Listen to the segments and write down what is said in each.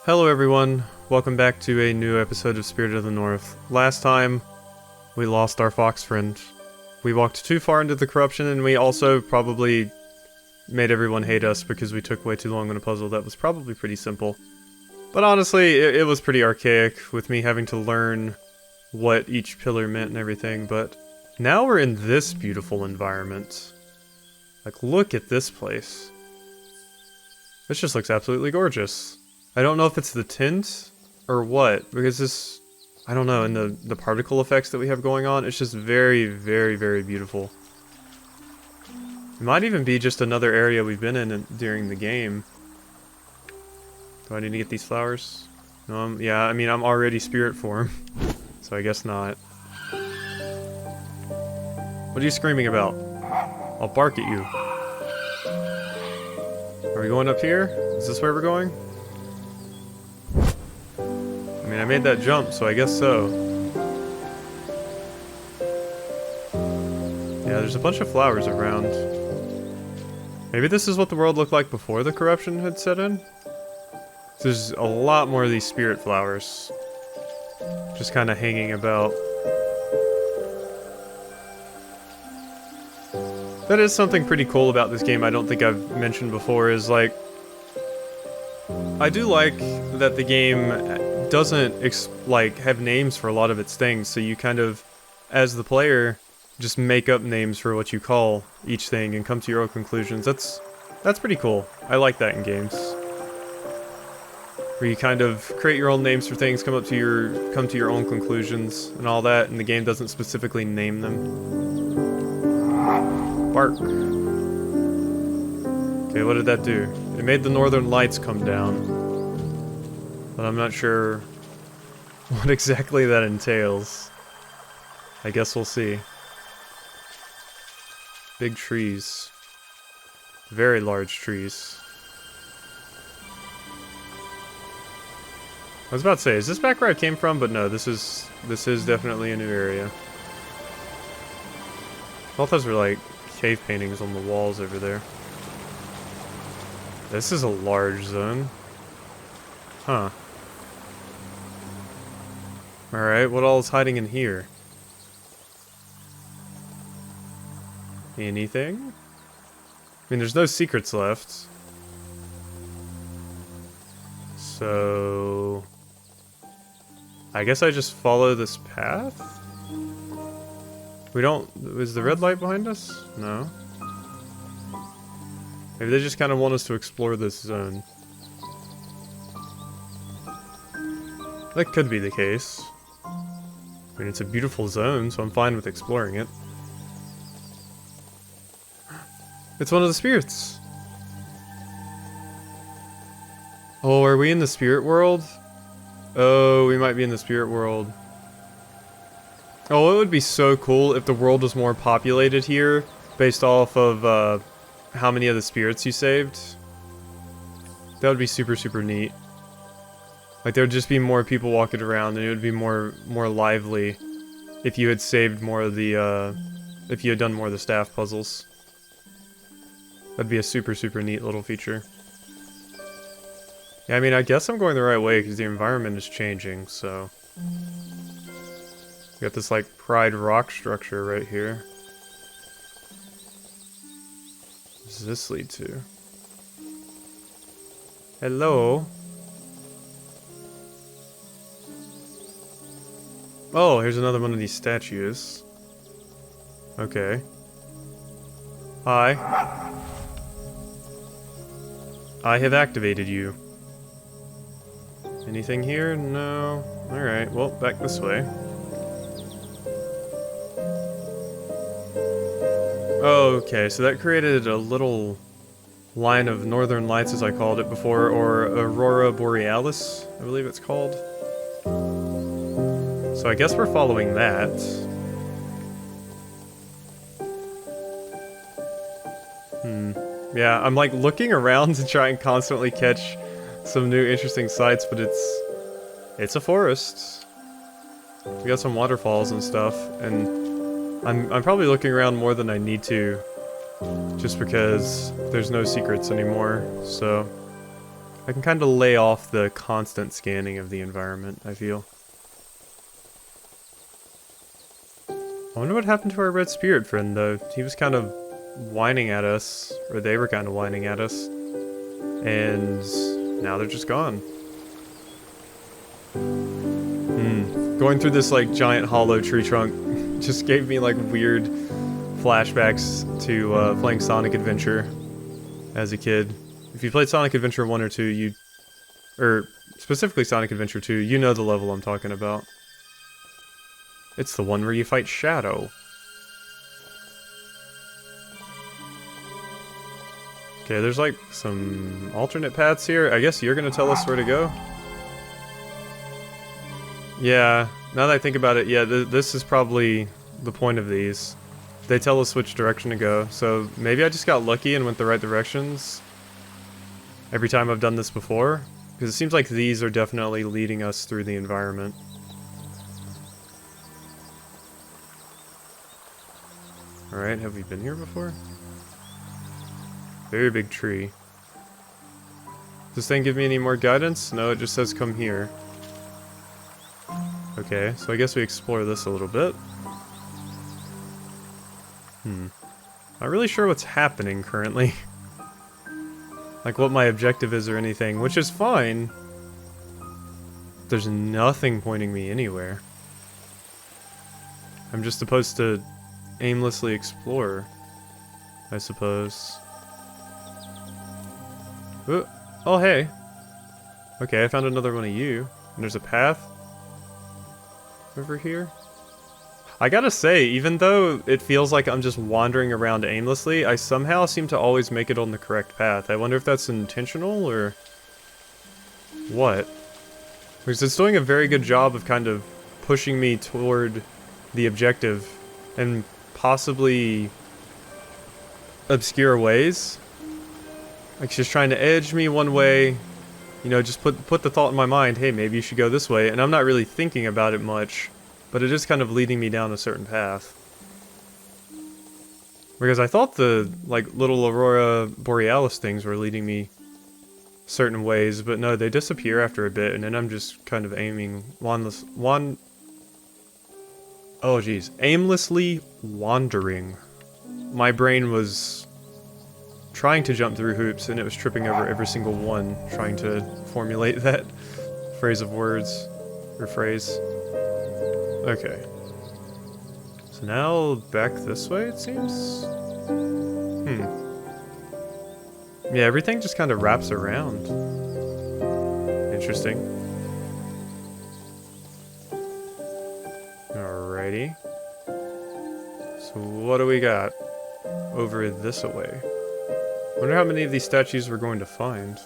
Hello everyone, welcome back to a new episode of Spirit of the North. Last time, we lost our fox friend. We walked too far into the corruption, and we also probably made everyone hate us because we took way too long on a puzzle that was probably pretty simple. But honestly, it was pretty archaic, with me having to learn what each pillar meant and everything, but now we're in this beautiful environment. Like, look at this place. This just looks absolutely gorgeous. I don't know if it's the tint or what, because this, I don't know, and the particle effects that we have going on, it's just very, very, very beautiful. It might even be just another area we've been in during the game. Do I need to get these flowers? No, yeah, I mean, I'm already spirit form, so I guess not. What are you screaming about? I'll bark at you. Are we going up here? Is this where we're going? I mean, I made that jump, so I guess so. Yeah, there's a bunch of flowers around. Maybe this is what the world looked like before the corruption had set in? There's a lot more of these spirit flowers. Just kind of hanging about. That is something pretty cool about this game I don't think I've mentioned before, is like, I do like that the game doesn't have names for a lot of its things, so you kind of, as the player, just make up names for what you call each thing and come to your own conclusions. That's pretty cool. I like that in games, where you kind of create your own names for things, come to your own conclusions and all that, and the game doesn't specifically name them. Bark. Okay, what did that do? It made the northern lights come down. But I'm not sure what exactly that entails. I guess we'll see. Big trees. Very large trees. I was about to say, is this back where I came from? But no, this is definitely a new area. I thought those were like cave paintings on the walls over there. This is a large zone. Huh. Alright, what all is hiding in here? Anything? I mean, there's no secrets left. So I guess I just follow this path? We don't... Is the red light behind us? No. Maybe they just kind of want us to explore this zone. That could be the case. I mean, it's a beautiful zone, so I'm fine with exploring it. It's one of the spirits! Oh, are we in the spirit world? Oh, we might be in the spirit world. Oh, it would be so cool if the world was more populated here, based off of, how many of the spirits you saved. That would be super, super neat. Like, there would just be more people walking around, and it would be more lively if you had saved more of the, if you had done more of the staff puzzles. That'd be a super, super neat little feature. Yeah, I mean, I guess I'm going the right way, because the environment is changing, so... We got this, like, Pride rock structure right here. What does this lead to? Hello? Oh, here's another one of these statues. Okay. Hi. I have activated you. Anything here? No. Alright, well, back this way. Okay, so that created a little line of northern lights, as I called it before, or Aurora Borealis, I believe it's called. So I guess we're following that. Yeah, I'm like looking around to try and constantly catch some new interesting sights, but it's a forest. We got some waterfalls and stuff, and I'm probably looking around more than I need to, just because there's no secrets anymore, so I can kind of lay off the constant scanning of the environment, I feel. I wonder what happened to our red spirit friend, though. He was kind of whining at us, or they were kind of whining at us, and now they're just gone. Going through this, like, giant hollow tree trunk just gave me, like, weird flashbacks to playing Sonic Adventure as a kid. If you played Sonic Adventure 1 or 2, or specifically Sonic Adventure 2, you know the level I'm talking about. It's the one where you fight Shadow. Okay, there's like some alternate paths here. I guess you're gonna tell us where to go? Yeah, now that I think about it, yeah, this is probably the point of these. They tell us which direction to go, so maybe I just got lucky and went the right directions every time I've done this before, because it seems like these are definitely leading us through the environment. Alright, have we been here before? Very big tree. Does this thing give me any more guidance? No, it just says come here. Okay, so I guess we explore this a little bit. Not really sure what's happening currently. Like what my objective is or anything, which is fine. There's nothing pointing me anywhere. I'm just supposed to aimlessly explore, I suppose. Ooh. Oh, hey. Okay, I found another one of you. And there's a path over here. I gotta say, even though it feels like I'm just wandering around aimlessly, I somehow seem to always make it on the correct path. I wonder if that's intentional or what. Because it's doing a very good job of kind of pushing me toward the objective in possibly obscure ways. Like, she's trying to edge me one way, you know, just put the thought in my mind, hey, maybe you should go this way, and I'm not really thinking about it much. But it is kind of leading me down a certain path. Because I thought the, like, little Aurora Borealis things were leading me certain ways, but no, they disappear after a bit, and then I'm just kind of aimlessly wandering. My brain was trying to jump through hoops, and it was tripping over every single one, trying to formulate that phrase of words, or phrase. Okay. So now back this way, it seems? Yeah, everything just kind of wraps around. Interesting. Alrighty. So what do we got over this way? Wonder how many of these statues we're going to find.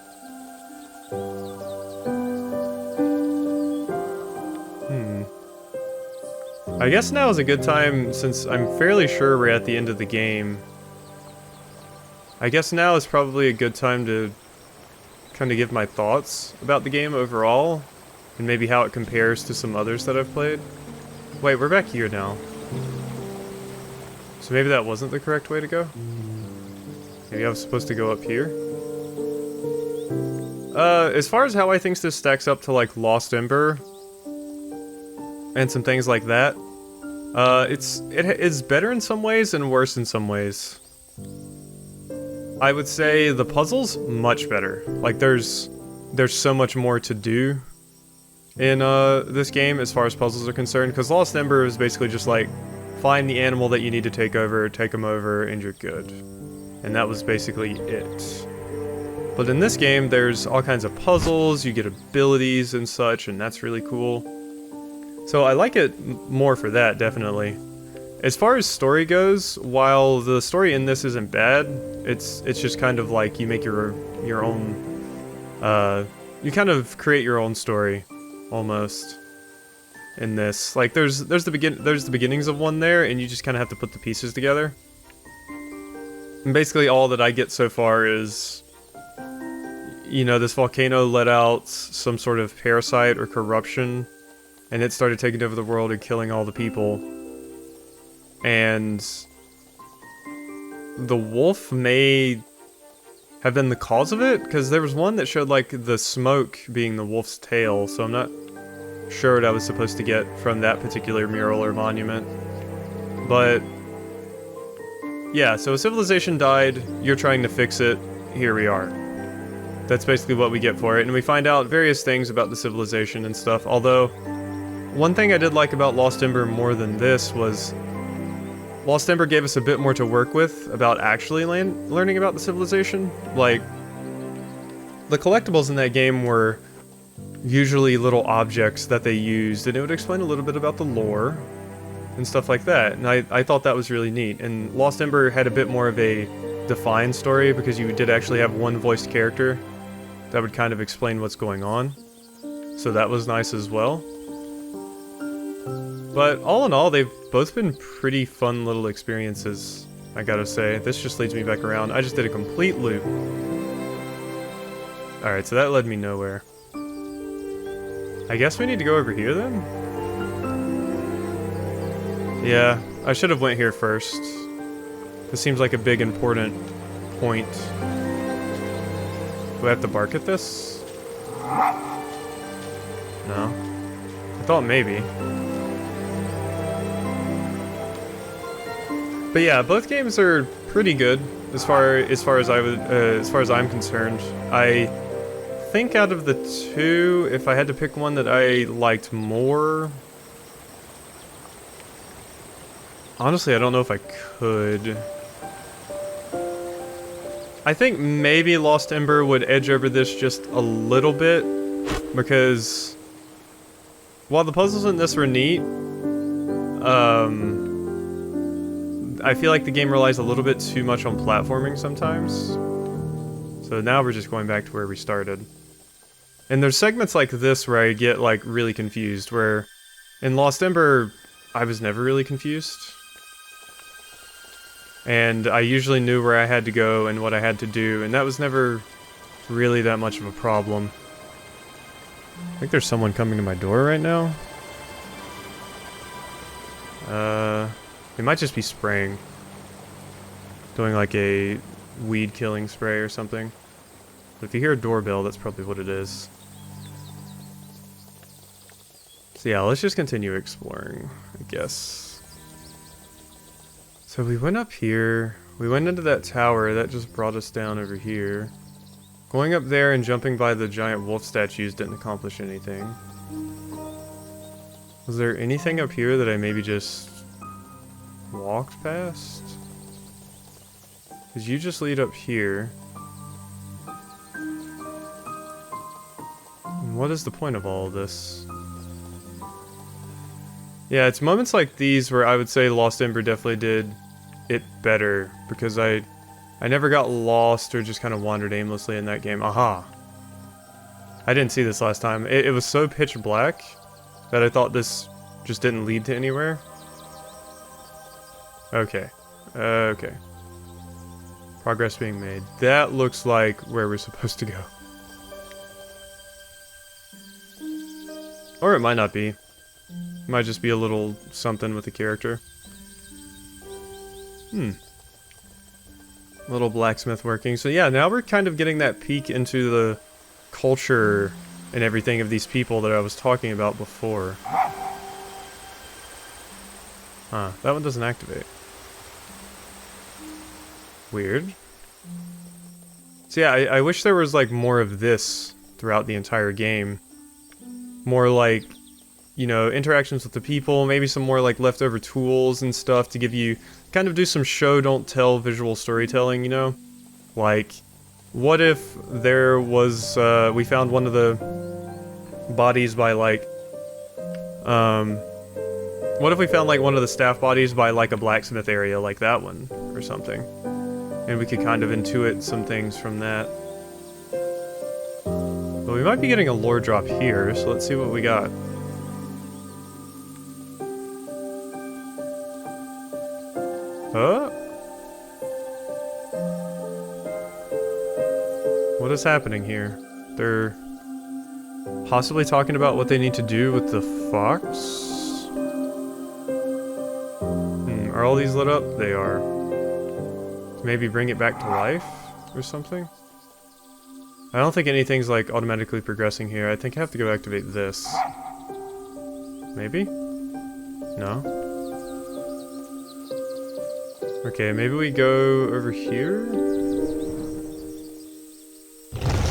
I guess now is a good time, since I'm fairly sure we're at the end of the game. I guess now is probably a good time to kind of give my thoughts about the game overall, and maybe how it compares to some others that I've played. Wait, we're back here now. So maybe that wasn't the correct way to go? Maybe I was supposed to go up here? As far as how I think this stacks up to, like, Lost Ember, and some things like that, it is better in some ways and worse in some ways. I would say the puzzles, much better. Like, there's so much more to do in this game as far as puzzles are concerned, because Lost Ember is basically just like, find the animal that you need to take them over, and you're good. And that was basically it. But in this game, there's all kinds of puzzles, you get abilities and such, and that's really cool. So I like it more for that, definitely. As far as story goes, while the story in this isn't bad, it's just kind of like you make your own, you kind of create your own story, almost, in this. Like, there's the beginnings of one there, and you just kind of have to put the pieces together. And basically all that I get so far is, you know, this volcano let out some sort of parasite or corruption, and it started taking over the world and killing all the people. And the wolf may have been the cause of it, because there was one that showed like the smoke being the wolf's tail, so I'm not sure what I was supposed to get from that particular mural or monument. But yeah, so a civilization died, you're trying to fix it, here we are. That's basically what we get for it, and we find out various things about the civilization and stuff, although one thing I did like about Lost Ember more than this was Lost Ember gave us a bit more to work with about actually learning about the civilization. Like, the collectibles in that game were usually little objects that they used, and it would explain a little bit about the lore and stuff like that, and I thought that was really neat. And Lost Ember had a bit more of a defined story because you did actually have one voiced character that would kind of explain what's going on, so that was nice as well. But all in all, they've both been pretty fun little experiences, I gotta say. This just leads me back around. I just did a complete loop. Alright, so that led me nowhere. I guess we need to go over here then? Yeah, I should have went here first. This seems like a big important point. Do I have to bark at this? No. I thought maybe. But yeah, both games are pretty good as far as I'm concerned. I think out of the two, if I had to pick one that I liked more, honestly, I don't know if I could. I think maybe Lost Ember would edge over this just a little bit, because while the puzzles in this were neat, I feel like the game relies a little bit too much on platforming sometimes. So now we're just going back to where we started. And there's segments like this where I get like really confused, where in Lost Ember, I was never really confused. And I usually knew where I had to go and what I had to do, and that was never really that much of a problem. I think there's someone coming to my door right now. It might just be spraying. Doing like a weed killing spray or something. But if you hear a doorbell, that's probably what it is. So yeah, let's just continue exploring, I guess. So we went up here. We went into that tower. That just brought us down over here. Going up there and jumping by the giant wolf statues didn't accomplish anything. Was there anything up here that I maybe just walked past? Because you just lead up here. And what is the point of all of this? Yeah, it's moments like these where I would say Lost Ember definitely did it better, because I never got lost or just kind of wandered aimlessly in that game. Aha! I didn't see this last time. It was so pitch black that I thought this just didn't lead to anywhere. Okay. Okay. Progress being made. That looks like where we're supposed to go. Or it might not be. It might just be a little something with the character. Little blacksmith working. So yeah, now we're kind of getting that peek into the culture and everything of these people that I was talking about before. Huh, that one doesn't activate. Weird. So yeah, I wish there was like more of this throughout the entire game. More like, you know, interactions with the people, maybe some more like leftover tools and stuff to give you, kind of do some show don't tell visual storytelling, you know? Like, what if there was, we found one of the bodies by like, what if we found like one of the staff bodies by like a blacksmith area like that one or something? And we could kind of intuit some things from that. But we might be getting a lore drop here, so let's see what we got. Huh? What is happening here? They're possibly talking about what they need to do with the fox? Are all these lit up? They are. Maybe bring it back to life or something? I don't think anything's like automatically progressing here. I think I have to go activate this. Maybe? No? Okay, maybe we go over here?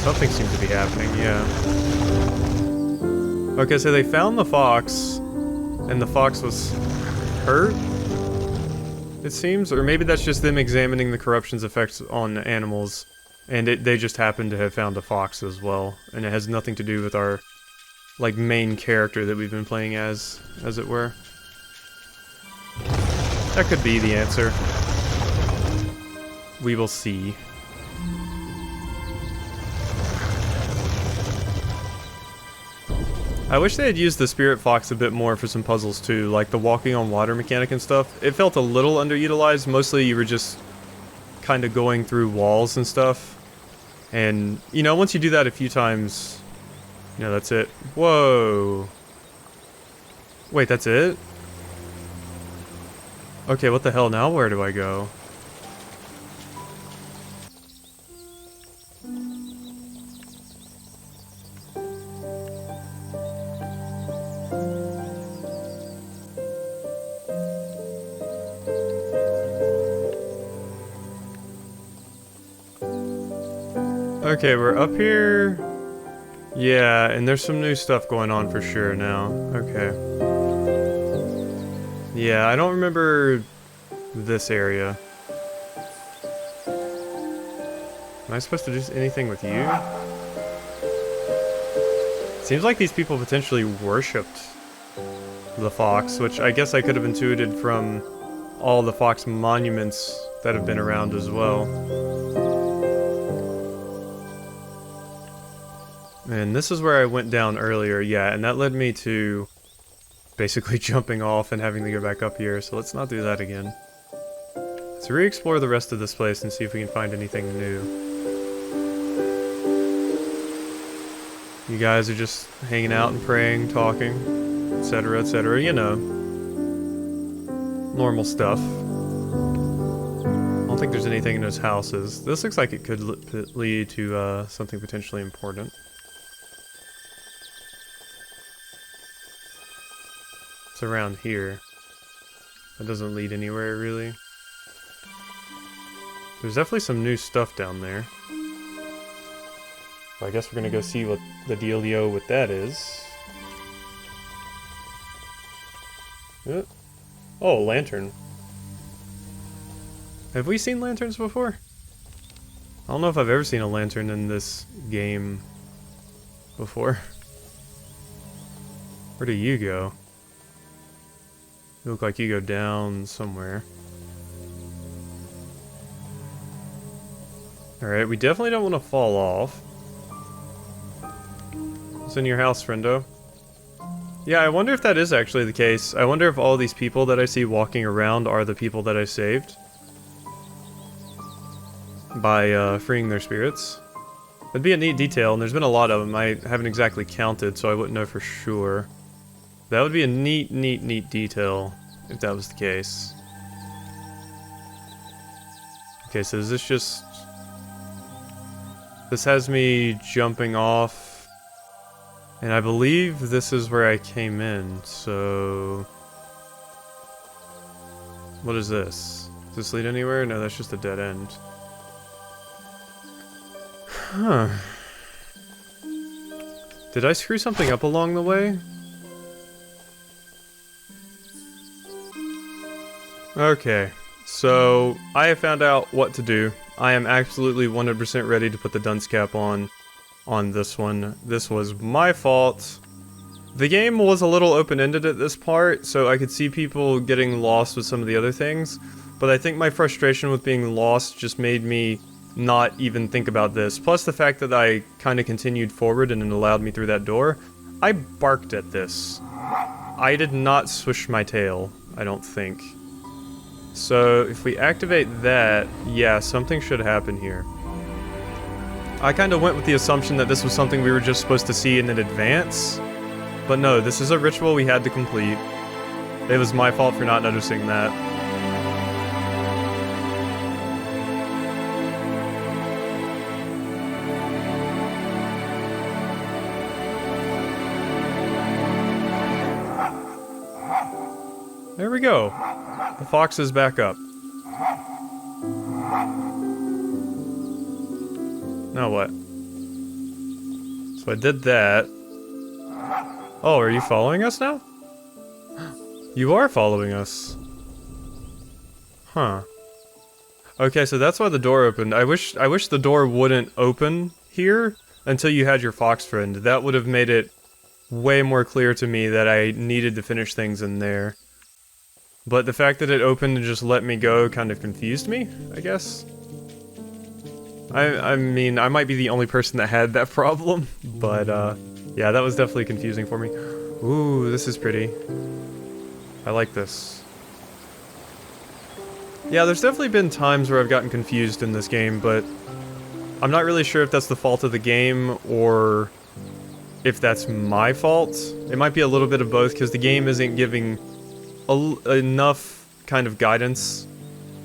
Something seems to be happening, yeah. Okay, so they found the fox, and the fox was hurt, it seems? Or maybe that's just them examining the corruption's effects on animals, and they just happened to have found a fox as well, and it has nothing to do with our, like, main character that we've been playing as it were. That could be the answer. We will see. I wish they had used the spirit fox a bit more for some puzzles too, like the walking on water mechanic and stuff. It felt a little underutilized. Mostly you were just kind of going through walls and stuff. And, you know, once you do that a few times, you know, that's it. Whoa. Wait, that's it? Okay, what the hell now? Where do I go? Okay, we're up here. Yeah, and there's some new stuff going on for sure now. Okay. Yeah, I don't remember this area. Am I supposed to do anything with you? Seems like these people potentially worshipped the fox, which I guess I could have intuited from all the fox monuments that have been around as well. And this is where I went down earlier, yeah, and that led me to basically jumping off and having to go back up here, so let's not do that again. Let's re-explore the rest of this place and see if we can find anything new. You guys are just hanging out and praying, talking, etc., you know. Normal stuff. I don't think there's anything in those houses. This looks like it could lead to something potentially important. It's around here. That doesn't lead anywhere, really. There's definitely some new stuff down there. So I guess we're gonna go see what the dealio with that is. Oh, a lantern. Have we seen lanterns before? I don't know if I've ever seen a lantern in this game before. Where do you go? You look like you go down somewhere. Alright, we definitely don't want to fall off. What's in your house, friendo? Yeah, I wonder if that is actually the case. I wonder if all these people that I see walking around are the people that I saved. By freeing their spirits. That'd be a neat detail, and there's been a lot of them. I haven't exactly counted, so I wouldn't know for sure. That would be a neat detail, if that was the case. Okay, so is this just... This has me jumping off, and I believe this is where I came in, so... What is this? Does this lead anywhere? No, that's just a dead end. Huh. Did I screw something up along the way? Okay, so I have found out what to do. I am absolutely 100% ready to put the dunce cap on this one. This was my fault. The game was a little open-ended at this part, so I could see people getting lost with some of the other things, but I think my frustration with being lost just made me not even think about this. Plus the fact that I kind of continued forward and it allowed me through that door. I barked at this. I did not swish my tail, I don't think. So if we activate that, yeah, something should happen here. I kind of went with the assumption that this was something we were just supposed to see in advance. But no, this is a ritual we had to complete. It was my fault for not noticing that. There we go. The fox is back up. Now what? So I did that. Oh, are you following us now? You are following us. Huh. Okay, so that's why the door opened. I wish the door wouldn't open here until you had your fox friend. That would have made it way more clear to me that I needed to finish things in there. But the fact that it opened and just let me go kind of confused me, I guess. I mean, I might be the only person that had that problem, but yeah, that was definitely confusing for me. Ooh, this is pretty. I like this. Yeah, there's definitely been times where I've gotten confused in this game, but I'm not really sure if that's the fault of the game or if that's my fault. It might be a little bit of both, because the game isn't giving enough kind of guidance,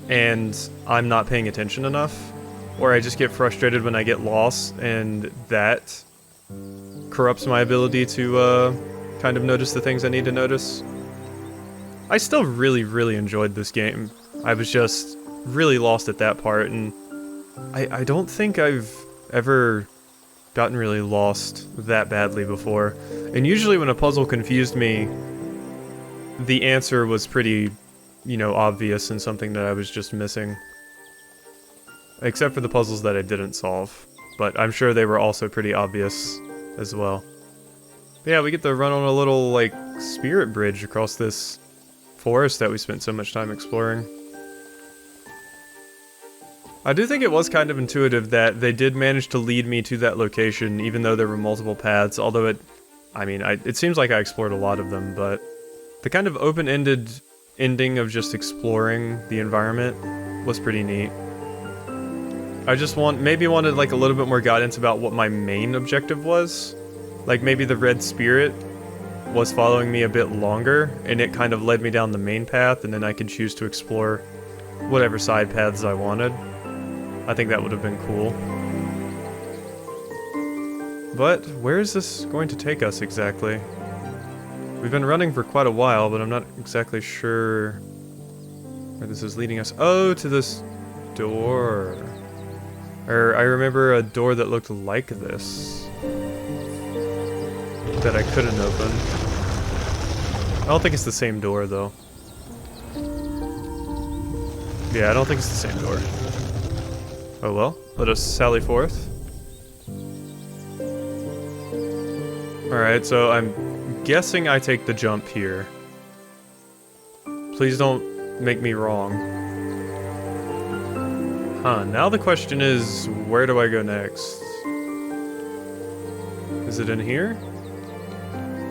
and I'm not paying attention enough. Or I just get frustrated when I get lost, and that corrupts my ability to kind of notice the things I need to notice. I still really, really enjoyed this game. I was just really lost at that part, and I don't think I've ever gotten really lost that badly before. And usually when a puzzle confused me, the answer was pretty, you know, obvious and something that I was just missing. Except for the puzzles that I didn't solve. But I'm sure they were also pretty obvious as well. But yeah, we get to run on a little, like, spirit bridge across this forest that we spent so much time exploring. I do think it was kind of intuitive that they did manage to lead me to that location, even though there were multiple paths, although it seems like I explored a lot of them, but the kind of open-ended ending of just exploring the environment was pretty neat. I just maybe wanted like a little bit more guidance about what my main objective was. Like maybe the red spirit was following me a bit longer, and it kind of led me down the main path, and then I could choose to explore whatever side paths I wanted. I think that would have been cool. But where is this going to take us exactly? We've been running for quite a while, but I'm not exactly sure where this is leading us. Oh, to this door. I remember a door that looked like this that I couldn't open. I don't think it's the same door, though. Yeah, I don't think it's the same door. Oh well, let us sally forth. Alright, so I'm guessing I take the jump here. Please don't make me wrong. Huh, now the question is, where do I go next? Is it in here?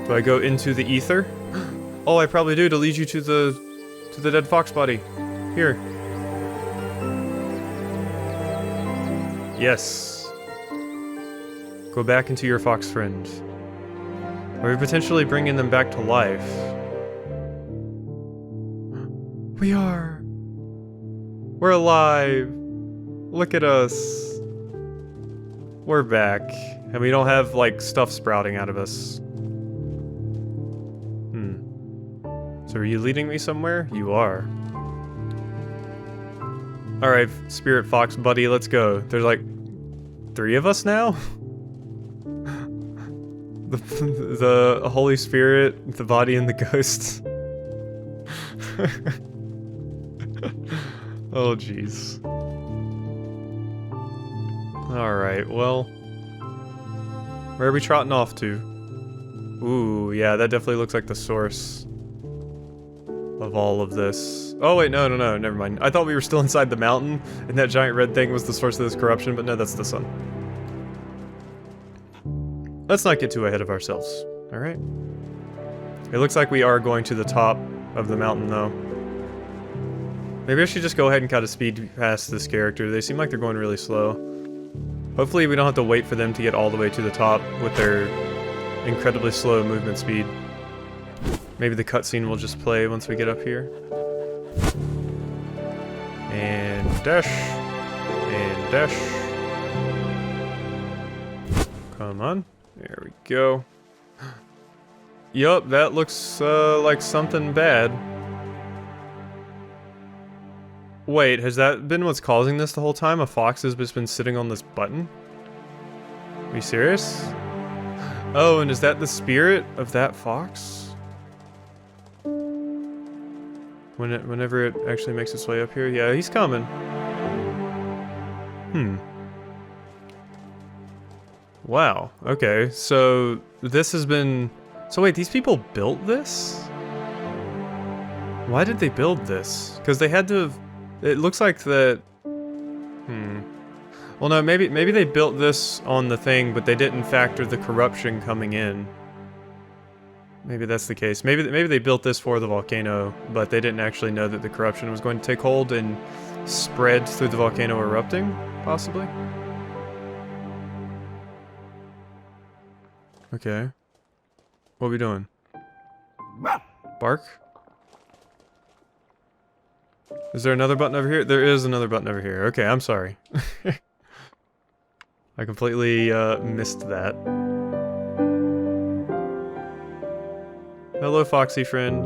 Do I go into the ether? Oh, I probably do, to lead you to the dead fox body. Here. Yes. Go back into your fox friend. Or potentially bringing them back to life. We are. We're alive. Look at us. We're back. And we don't have, like, stuff sprouting out of us. So are you leading me somewhere? You are. Alright, Spirit Fox buddy, let's go. There's, like, 3 of us now? the Holy Spirit, the body, and the ghost. Oh, jeez. Alright, well... where are we trotting off to? Ooh, yeah, that definitely looks like the source of all of this. Oh wait, no, never mind. I thought we were still inside the mountain, and that giant red thing was the source of this corruption, but no, that's the sun. Let's not get too ahead of ourselves, alright? It looks like we are going to the top of the mountain, though. Maybe I should just go ahead and kind of speed past this character. They seem like they're going really slow. Hopefully we don't have to wait for them to get all the way to the top with their incredibly slow movement speed. Maybe the cutscene will just play once we get up here. And dash. And dash. Come on. There we go. Yup, that looks like something bad. Wait, has that been what's causing this the whole time? A fox has just been sitting on this button? Are you serious? Oh, and is that the spirit of that fox? Whenever it actually makes its way up here? Yeah, he's coming. Wow, okay, so this has been... So wait, these people built this? Why did they build this? Because they had to have... It looks like that... Well, no, maybe they built this on the thing, but they didn't factor the corruption coming in. Maybe that's the case. Maybe they built this for the volcano, but they didn't actually know that the corruption was going to take hold and spread through the volcano erupting, possibly? Okay. What are we doing? Bark? Is there another button over here? There is another button over here. Okay, I'm sorry. I completely missed that. Hello, Foxy friend.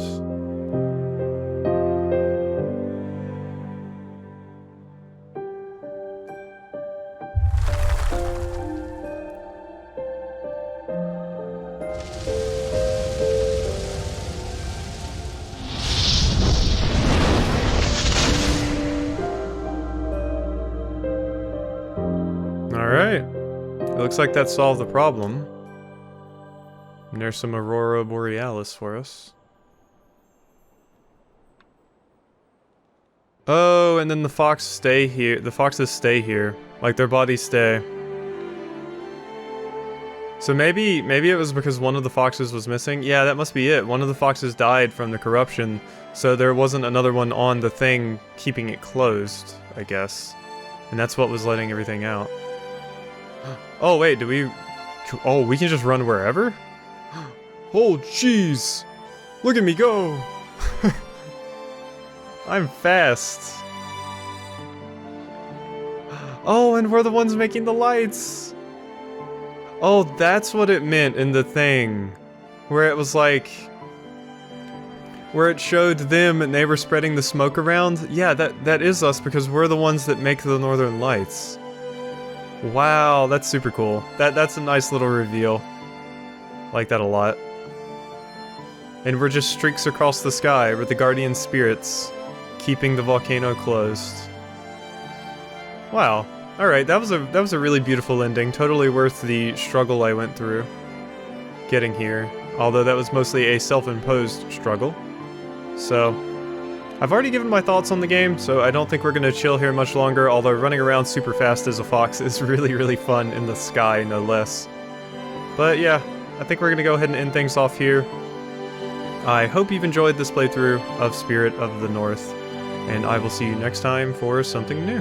Alright. It looks like that solved the problem. And there's some Aurora Borealis for us. Oh, and then the fox stay here. The foxes stay here. Like, their bodies stay. So maybe it was because one of the foxes was missing? Yeah, that must be it. One of the foxes died from the corruption, so there wasn't another one on the thing keeping it closed, I guess. And that's what was letting everything out. Oh, wait, do we... Oh, we can just run wherever? Oh, jeez! Look at me go! I'm fast. Oh, and we're the ones making the lights! Oh, that's what it meant in the thing. Where it was like... Where it showed them and they were spreading the smoke around. Yeah, that is us because we're the ones that make the northern lights. Wow, that's super cool. That's a nice little reveal. Like that a lot. And we're just streaks across the sky with the guardian spirits keeping the volcano closed. Wow. Alright, that was a really beautiful ending. Totally worth the struggle I went through getting here. Although that was mostly a self-imposed struggle. So, I've already given my thoughts on the game, so I don't think we're gonna chill here much longer, although running around super fast as a fox is really, really fun in the sky, no less. But yeah, I think we're gonna go ahead and end things off here. I hope you've enjoyed this playthrough of Spirit of the North, and I will see you next time for something new.